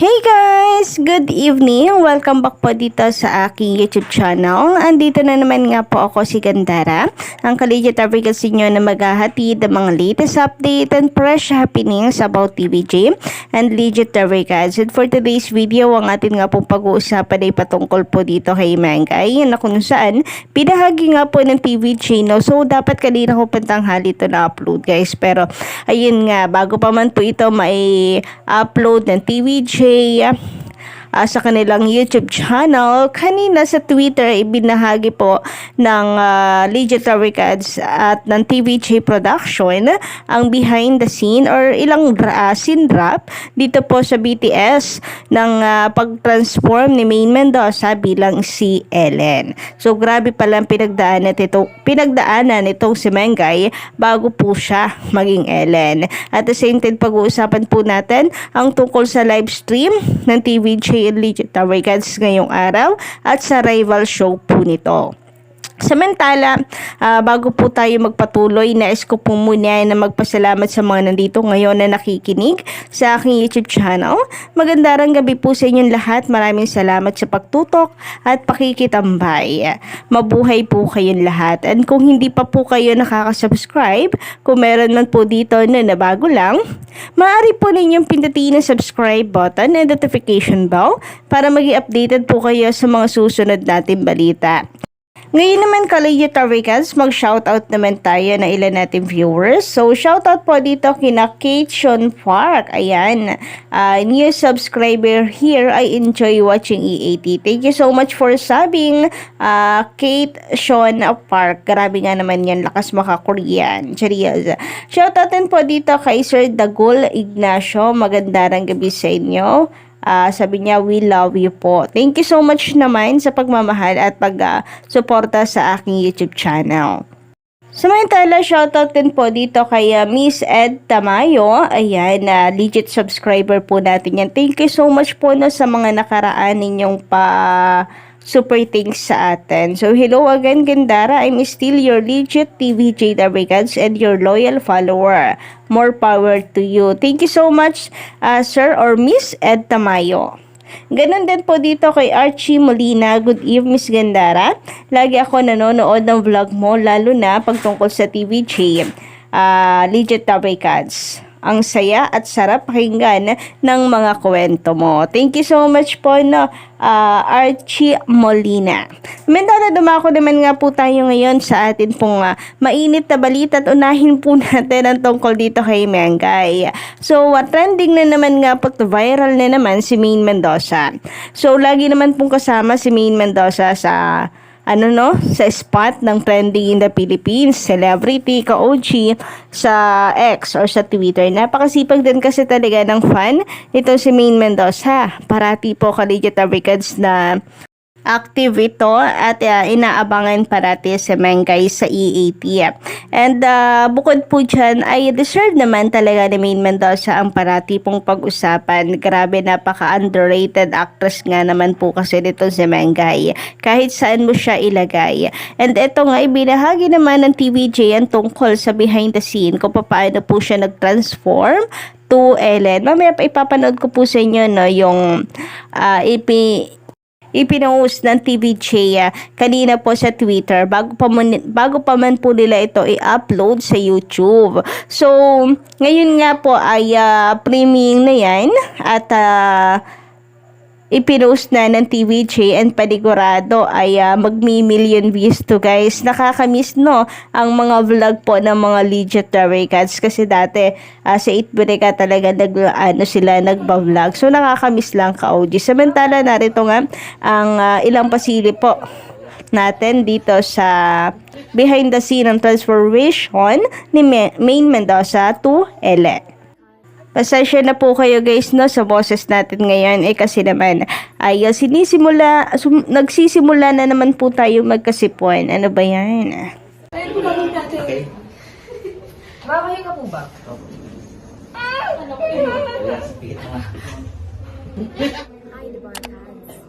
Hey guys! Good evening! Welcome back po dito sa aking YouTube channel. Andito na naman nga po ako si Gandara, ang Collegiate Advocacy nyo na maghahatid ng mga latest update and fresh happenings about TVJ and Legit Advocates. And for today's video, ang atin nga pong pag-uusapan ay patungkol po dito kay Mengay na kung saan pinahagi nga po ng TVJ, no? So dapat kanina ko pantanghali ito na-upload guys. Pero ayun nga, bago pa man po ito may-upload ng TVJ sa kanilang YouTube channel, kanina sa Twitter ibinahagi po ng Legit Records at ng TVJ Production ang behind the scene or ilang scene drop dito po sa BTS ng pag-transform ni Main Mendoza bilang si Ellen. So grabe palang pinagdaanan itong si Mengay bago po siya maging Ellen. At the same time, pag-uusapan po natin ang tungkol sa live stream ng TVJ and Legit Records ngayong araw at sa rival show po nito. Samantala, bago po tayo magpatuloy, nais ko po muna na magpasalamat sa mga nandito ngayon na nakikinig sa aking YouTube channel. Magandang gabi po sa inyong lahat. Maraming salamat sa pagtutok at pakikitambay. Mabuhay po kayong lahat. And kung hindi pa po kayo nakaka-subscribe, kung meron man po dito na bago lang, maaari po ninyong pindutin ang subscribe button and notification bell para maging updated po kayo sa mga susunod nating balita. Ngayon naman, Collegiate Records, mag-shoutout naman tayo na ilan nating viewers. So, shoutout po dito kina Kate Sean Park. Ayan, new subscriber here. I enjoy watching EAT. Thank you so much for subbing, Kate Sean Park. Grabe nga naman yan, lakas maka-Korean. Cheers. Shoutout din po dito kay Sir Dagul Ignacio. Magandang gabi sa inyo. Sabi niya, we love you po. Thank you so much naman sa pagmamahal at pag-suporta sa aking YouTube channel. Samantala, shoutout din po dito kay Miss Ed Tamayo. Ayan, legit subscriber po natin yan. Thank you so much po sa mga nakaraan ninyong super thanks sa atin. So, hello again, Gandara. I'm still your legit TVJ Records and your loyal follower. More power to you. Thank you so much, Sir or Miss Ed Tamayo. Ganon din po dito kay Archie Molina. Good evening, Miss Gandara. Lagi ako nanonood ng vlog mo, lalo na pagtungkol sa TVJ. Legit Records. Ang saya at sarap pakinggan ng mga kwento mo. Thank you so much po, Archie Molina. Mentala, dumako naman nga po tayo ngayon sa atin pong mainit na balita at unahin po natin ang tungkol dito kay Mengay. So, trending na naman nga po, viral na naman si Main Mendoza. So, lagi naman pong kasama si Main Mendoza sa sa spot ng trending in the Philippines, celebrity, ka-OG sa X or sa Twitter. Napakasipag din kasi talaga ng fan nito si Main Mendoza. Parati po Collegiate Records na active ito at inaabangan parati si Mengay sa EAT. And bukod po dyan ay deserve naman talaga ni Main Mendoza ang parati pong pag-usapan. Grabe, napaka-underrated actress nga naman po kasi nito si Mengay. Kahit saan mo siya ilagay. And ito nga, ibinahagi naman ng TVJ ang tungkol sa behind the scene kung paano po siya nag-transform to Ellen. Mamaya pa ipapanood ko po sa inyo yung ipinost ng TVJ kanina po sa Twitter bago pa man po nila ito i-upload sa YouTube. So, ngayon nga po ay premiering na yan at ipinost na ng TVJ and panigurado ay magmi-million views to guys. Nakakamiss ang mga vlog po ng mga Legit Records kasi dati sa 8Bureka talaga sila nagba-vlog. So nakakamiss lang ka-OG. Samantala narito nga ang ilang pasili po natin dito sa behind the scene ng transformation ni Main Mendoza to Ellen. Pasensya na po kayo guys sa boses natin ngayon kasi naman ay nagsisimula na naman po tayo magkasipon. Ano ba yan? Okay. Mamahinga po ba? Ano ko yun? Hi, the Barcads.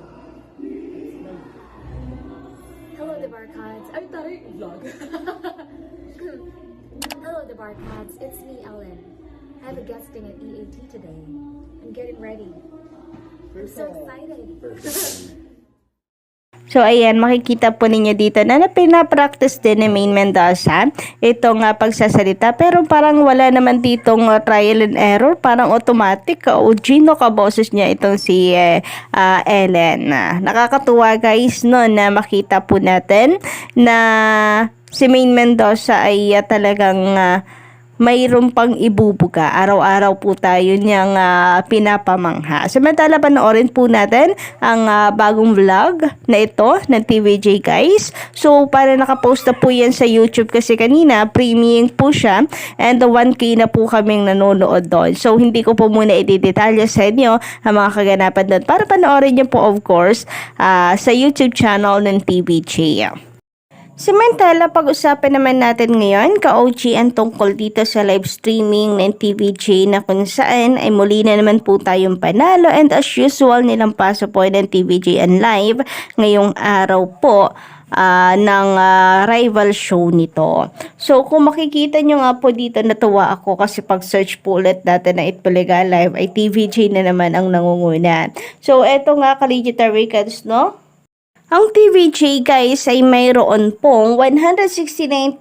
Hello, the Barcads. Ay, taray, vlog. Hello, the Barcads. It's me, Ellen. I have a guesting at EAT today. I'm getting ready. So excited. So, ayan, makikita po ninyo dito na pinapractice din ni Maine Mendoza itong pagsasalita. Pero parang wala naman ditong trial and error. Parang automatic, Gino kaboses niya itong si Ellen. Nakakatuwa guys, no, na makita po natin na si Maine Mendoza ay talagang mayroon pang ibubuga. Araw-araw po tayo niyang pinapamangha. Samantala, panoorin po natin ang bagong vlog na ito ng TVJ guys. So, para nakapost na po yan sa YouTube kasi kanina, premiering po siya and 1K na po kaming nanonood doon. So, hindi ko po muna i-detalya sa inyo ang mga kaganapan doon para panoorin niyo po of course sa YouTube channel ng TVJ. Samantala, pag-usapan naman natin ngayon, ka-OG ang tungkol dito sa live streaming ng TVJ na kung saan ay muli na naman po tayong panalo and as usual nilang paso po ng TVJ and live ngayong araw po ng rival show nito. So, kung makikita nyo nga po dito, natuwa ako kasi pag-search po ulit natin na Itbulaga Live ay TVJ na naman ang nangunguna. So, eto nga ka-Legit Records, no? Ang TVJ guys ay mayroon pong 169,000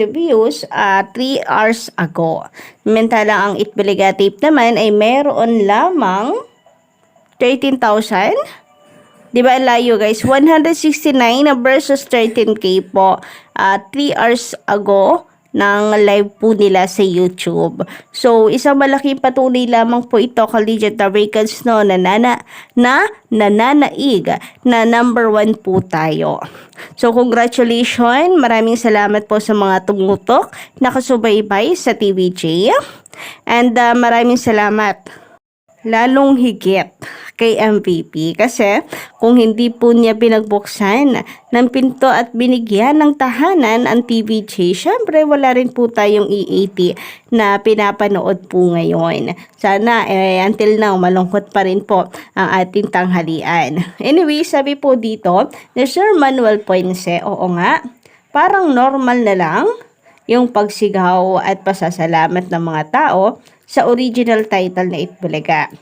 views 3 hours ago. Samantala ang Itbulaga tape naman ay mayroon lamang 13,000. Diba layo guys? 169 versus 13K po 3 hours ago ng live po nila sa YouTube. So, isang malaking patunay lamang po ito ka-Legit Records, no, nananaig na number 1 po tayo. So, congratulations. Maraming salamat po sa mga tumutok, nakasubaybay sa TVJ. And maraming salamat lalong higit kay MVP kasi kung hindi po niya pinagbuksan ng pinto at binigyan ng tahanan ang TVJ, syempre wala rin po tayong E80 na pinapanood po ngayon. Sana until now malungkot pa rin po ang ating tanghalian. Anyway, sabi po dito ni Sir Manuel Ponce, oo nga, parang normal na lang yung pagsigaw at pasasalamat ng mga tao sa original title na Itbulaga.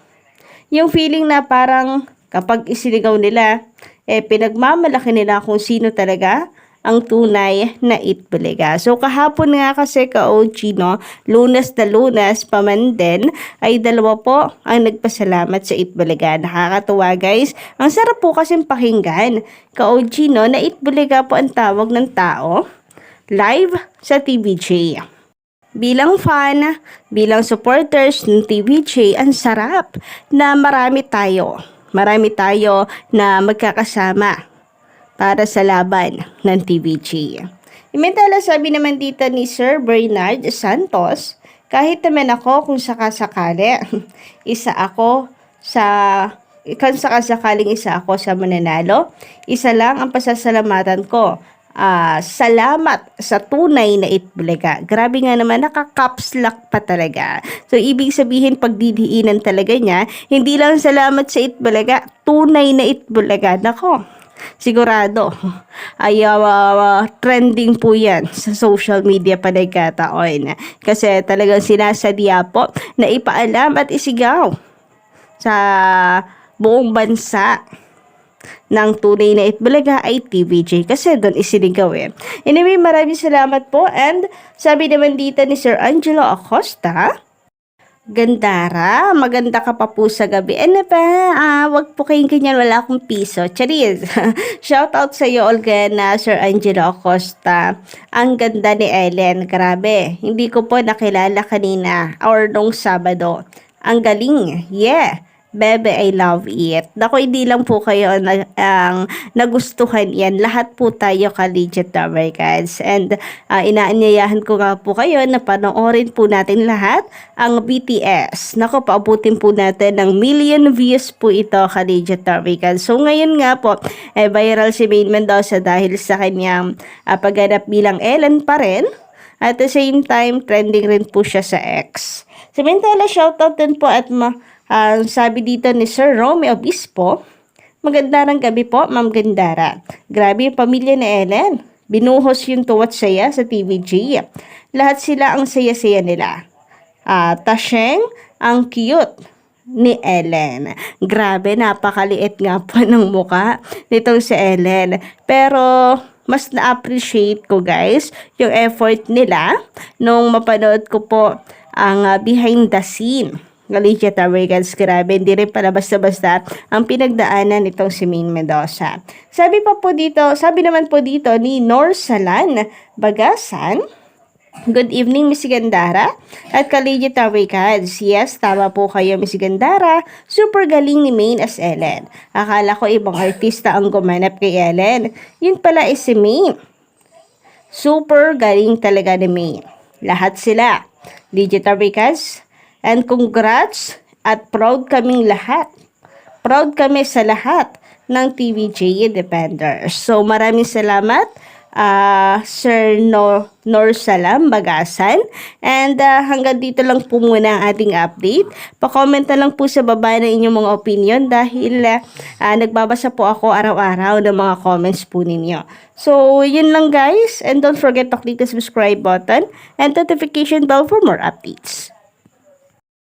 Yung feeling na parang kapag isinigaw nila, pinagmamalaki nila kung sino talaga ang tunay na Itbulaga. So kahapon nga kasi ka-OG, no, Lunas na Lunas pa man din, ay dalawa po ang nagpasalamat sa Itbulaga. Nakakatuwa guys. Ang sarap po kasing pakinggan ka-OG, no, na Itbulaga po ang tawag ng tao live sa TVJ. Bilang fan, bilang supporters ng TVJ, ang sarap na marami tayo na magkakasama para sa laban ng TVJ. Imantala sabi naman dito ni Sir Bernard Santos, kahit naman ako kung sakasakaling isa ako sa mananalo, isa lang ang pasasalamatan ko. Salamat sa tunay na Itbulaga. Grabe nga naman, naka-caps lock pa talaga. So, ibig sabihin, pagdidiinan talaga niya, hindi lang salamat sa Itbulaga, tunay na Itbulaga. Nako, sigurado, ay trending po yan sa social media pa nagkataon. Kasi talagang sinasadya po na ipaalam at isigaw sa buong bansa ng tunay na Itbulaga ay TVJ kasi doon isinigaw Anyway, maraming salamat po and sabi naman dito ni Sir Angelo Acosta, Gandara, maganda ka pa po sa gabi. Ano ba? Wag po kayong ganyan, wala akong piso. Charis. Shout out sa iyo, Olga, na Sir Angelo Acosta. Ang ganda ni Ellen. Grabe. Hindi ko po nakilala kanina or nung Sabado. Ang galing. Yeah. Bebe, I love it. Naku, hindi lang po kayo ang nagustuhan yan. Lahat po tayo ka-Legit Records. And inaanyayahan ko nga po kayo na panoorin po natin lahat ang BTS. Naku, paabutin po natin ng million views po ito ka-Legit Records. So ngayon nga po, viral si Maine Mendoza dahil sa kanyang pagganap bilang Ellen pa rin. At the same time, trending rin po siya sa X. Samantala, shoutout din po at sabi dito ni Sir Romeo Obispo, magandang gabi po, Ma'am Gandara. Grabe yung pamilya ni Ellen. Binuhos yung tuwat saya sa TVJ. Lahat sila ang saya-saya nila. Tasheng, ang cute. ni Ellen. Grabe, napakaliit nga po ng muka nitong si Ellen. Pero mas na-appreciate ko guys yung effort nila nung mapanood ko po ang behind the scene. Galicia Tavergans, grabe, hindi rin pala basta-basta ang pinagdaanan nitong si Maine Mendoza. Sabi naman po dito ni Norsalan Bagasan, good evening, Miss Gandara at Kaligia Tavergans. Yes, tama po kayo, Miss Gandara. Super galing ni Maine as Ellen. Akala ko ibang artista ang gumanap kay Ellen. Yun pala is si Maine. Super galing talaga ni Maine. Lahat sila. Ligia Tavergans, and congrats at proud kaming lahat. Proud kami sa lahat ng TVJ Defenders. So maraming salamat Sir Norsalam Bagasan. And hanggang dito lang po muna ang ating update. Pa-comment na lang po sa baba ng inyong mga opinion dahil nagbabasa po ako araw-araw ng mga comments po ninyo. So yun lang guys, and don't forget to click the subscribe button and notification bell for more updates.